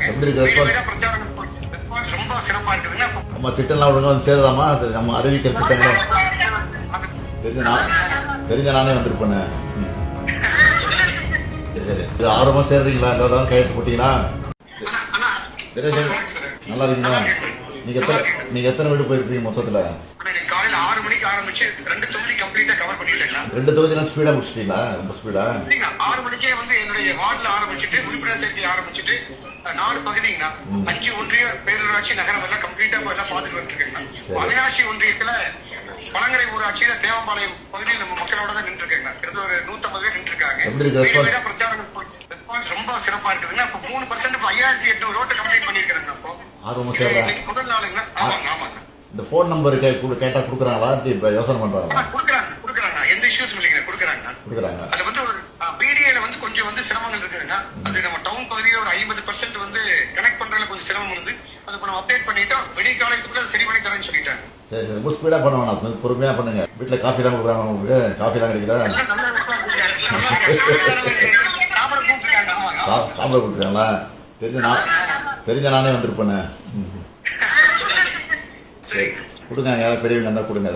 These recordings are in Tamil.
எப்படி இருக்கு ரெஸ்பான்ஸ்? ரொம்ப சிறப்பா இருக்குதுங்க. நம்ம திட்டம்லாம் ஒழுங்கா வந்து சேருதாமா? அது நம்ம அறிவிக்கிற திட்டங்களும் தெரிஞ்ச நானே வந்திருப்பேன். சரி இது ஆர்வமா சேர்றீங்களா? எல்லாரும் கையெழுத்து போட்டீங்களா? நல்லா இருக்கீங்களா? நீங்க எத்தனை வீடு போயிருக்கீங்க மொத்தத்துல? காலையில 6 மணிக்கு ஆரம்பிச்சு 2 தொகுதி கம்ப்ளீட்டா கவர் பண்ணிட்டீங்களா? 2 தொகுதினா ஸ்பீடா முடிச்சிட்டீங்களா? ரொம்ப ஸ்பீடா? 6 மணிக்கே வந்து என்னுடைய வார்டுல ஆரம்பிச்சுட்டு உறுப்பினர் சேர்க்கை ஆரம்பிச்சுட்டு 4 பகுதிங்கண்ணா 5 ஒன்றிய பேரூராட்சி நகரம் எல்லாம் கம்ப்ளீட்டா எல்லாம் பார்த்துட்டு வந்துருக்கேங்கண்ணா. பழையாட்சி ஒன்றியத்துல பழங்கரை ஊராட்சியில தேவம்பாளையம் பகுதியில் நம்ம மக்களோட தான் நின்று இருக்கேங்கண்ணா. கிட்டத்தட்ட ஒரு 150 பேர் நின்று இருக்காங்க. பிரச்சாரம் ரொம்ப சிறப்பா இருக்குதுங்க. இப்ப 3% 5800 ரோட்டை கம்ப்ளீட் பண்ணிருக்காங்க. அப்போ முதல் நாளுங்கண்ணா. ஆமாங்க ஆமாங்க. இந்த போன் நம்பர் கேட்டா குடுக்குறாங்களா? இப்ப யோசனை பண்றாங்க. குடுக்குறாங்க. எந்த இஷ்யூஸ் இல்லைங்க. குடுக்குறாங்க. அது வந்து ஒரு பிடிஏல வந்து கொஞ்சம் வந்து சிரமங்கள் இருக்குதுங்க. அது நம்ம டவுன் பகுதியில ஒரு 50% வந்து கனெக்ட் பண்றதுல கொஞ்சம் சிரமம் இருந்து அது நம்ம அப்டேட் பண்ணிட்டோம். விடிய காலத்துக்குள்ள சரி பண்ணி தரேன்னு சொல்லிட்டாங்க. சரி ரொம்ப ஸ்பீடா பண்ண வேணாம், பொறுமையா பண்ணுங்க. வீட்டுல காஃபி எல்லாம் கொடுக்குறாங்க உங்களுக்கு? காஃபி எல்லாம் கிடைக்குதா? சாப்பிட கொடுக்குறாங்களா? தெரிஞ்ச நானே வந்திருப்பேன். சரி கொடுங்க, யாரும் பெரியவங்க இருந்தா கொடுங்க.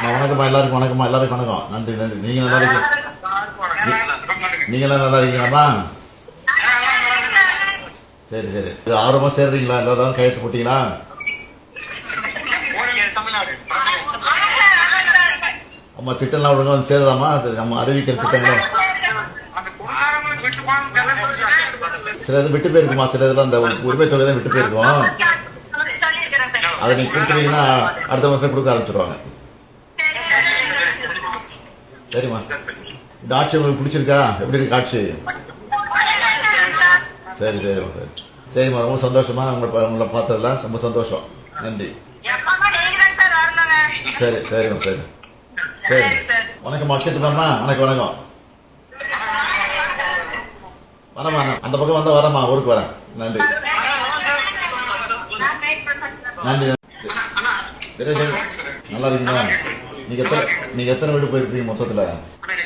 வணக்கம்மா எல்லாருக்கும். வணக்கம். நன்றி. நீங்க நல்லா இருக்கீங்க? நீங்களாம் நல்லா இருக்கீங்களாம்மா? சரி இது ஆர்வமா சேர்றீங்களா? எல்லாரும் கையெழுத்து போட்டீங்களா? அம்மா திட்டம்லாம் ஒழுங்கா வந்து சேருதாமா? அது நம்ம அறிவிக்கிற திட்டங்களும் சில இது விட்டு போயிருக்குமா? சில இதெல்லாம் அந்த உரிமை தொகை தான் விட்டு போயிருக்கோம். அதை நீங்க கொடுத்துட்டீங்கன்னா அடுத்த வருஷம் கொடுக்க ஆரம்பிச்சிருவாங்க. சரிம்மா, இந்த ஆட்சி உங்களுக்கு பிடிச்சிருக்கா? எப்படி இருக்கு ஆட்சி? சரிம்மா ரொம்ப சந்தோஷமா உங்களை பார்த்ததுல ரொம்ப சந்தோஷம். நன்றி. சரிம்மா சரி. வணக்கம் அக்ஷயத்துமாம்மா. வணக்கம். வரமா அந்த பக்கம் வந்தா வரமா, ஊருக்கு வரேன். நன்றி. நல்லா இருக்கீங்களா? நீங்க எத்தனை வீடு போயிருக்கீங்க மொத்தத்துல?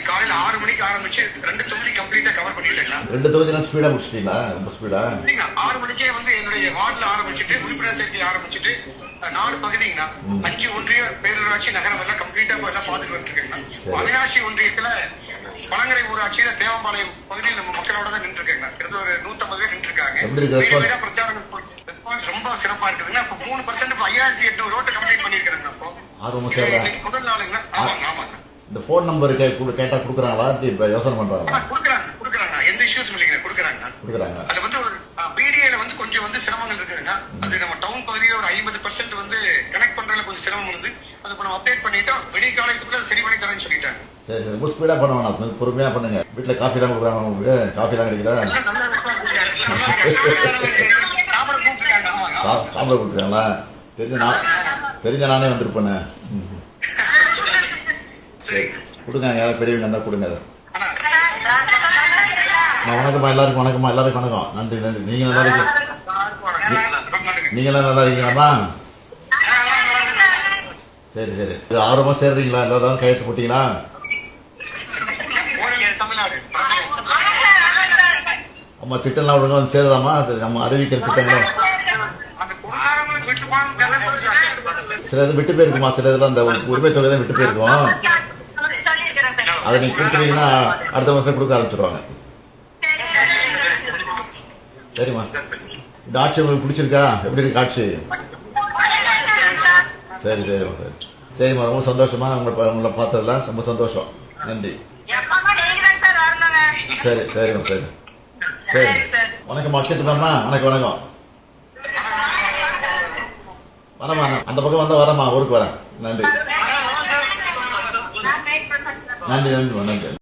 காலையில 6 மணிக்கு ஆரம்பிச்சு 2 தொகுதி கம்ப்ளீட்டா கவர் பண்ணிட்டீங்களா? 2 தொகுதினா ஸ்பீடா முடிச்சிட்டீங்களா? ரொம்ப ஸ்பீடா? 6 மணிக்கே வந்து என்னுடைய வார்டுல ஆரம்பிச்சுட்டு உறுப்பினர் சேர்க்கை ஆரம்பிச்சுட்டு 4 பகுதிங்கண்ணா 5 ஒன்றிய பேரூராட்சி நகரம் எல்லாம் கம்ப்ளீட்டா எல்லாம் பார்த்துட்டு வந்துருக்கேங்கண்ணா. பழையாட்சி ஒன்றியத்துல பழங்கரை ஊராட்சியில தேவம்பாளையம் பகுதியில் நம்ம மக்களோட தான் நின்று இருக்கேங்கண்ணா. கிட்டத்தட்ட ஒரு 150 பேர் நின்று இருக்காங்க. பிரச்சாரம் ரொம்ப சிறப்பா இருக்குதுங்க. இப்ப 3% 5800 ரோட்டை கம்ப்ளீட் பண்ணிருக்காங்க. அப்போ முதல் நாளுங்கண்ணா. ஆமாங்க. இந்த போன் நம்பர் கேட்டா குடுக்குறாங்களா? இப்ப யோசனை பண்றாங்க. குடுக்குறாங்க. எந்த இஷ்யூஸ் இல்லைங்க. குடுக்குறாங்க. அது வந்து ஒரு பிடிஏல வந்து கொஞ்சம் வந்து சிரமங்கள் இருக்குதுங்க. அது நம்ம டவுன் பகுதியில ஒரு 50% வந்து கனெக்ட் பண்றதுல கொஞ்சம் சிரமம் இருந்து அது நம்ம அப்டேட் பண்ணிட்டோம். விடிய காலத்துக்குள்ள சரி பண்ணி தரேன்னு சொல்லிட்டாங்க. சரி ரொம்ப ஸ்பீடா பண்ண வேணாம், பொறுமையா பண்ணுங்க. வீட்டுல காஃபி எல்லாம் கொடுக்குறாங்க உங்களுக்கு? காஃபி எல்லாம் கிடைக்குதா? சாப்பிட கொடுக்குறாங்களா? தெரிஞ்ச நானே வந்திருப்பேன். சரி கொடுங்க, யாரும் பெரியவங்க இருந்தா கொடுங்க. வணக்கம்மா எல்லாருக்கும். வணக்கம். நன்றி. நீங்க நல்லா இருக்கீங்க? நீங்களாம் நல்லா இருக்கீங்களாம்மா? சரி இது ஆர்வமா சேர்றீங்களா? எல்லாரும் கையெழுத்து போட்டீங்களா? அம்மா திட்டம்லாம் ஒழுங்கா வந்து சேருதாமா? அது நம்ம அறிவிக்கிற திட்டங்களும் சில இது விட்டு போயிருக்குமா? சில இதெல்லாம் அந்த உரிமை தொகை தான் விட்டு போயிருக்கோம். அதை நீங்க கொடுத்துட்டீங்கன்னா அடுத்த வருஷம் கொடுக்க ஆரம்பிச்சிருவாங்க. சரிம்மா, இந்த ஆட்சி உங்களுக்கு பிடிச்சிருக்கா? எப்படி இருக்கு ஆட்சி? சரிம்மா ரொம்ப சந்தோஷமா உங்களை பார்த்ததுல ரொம்ப சந்தோஷம். நன்றி. சரிம்மா சரி. வணக்கம் அக்ஷயத்துமாம்மா. வணக்கம். வரமா அந்த பக்கம் வந்தா வரமா, ஊருக்கு வரேன். நன்றி.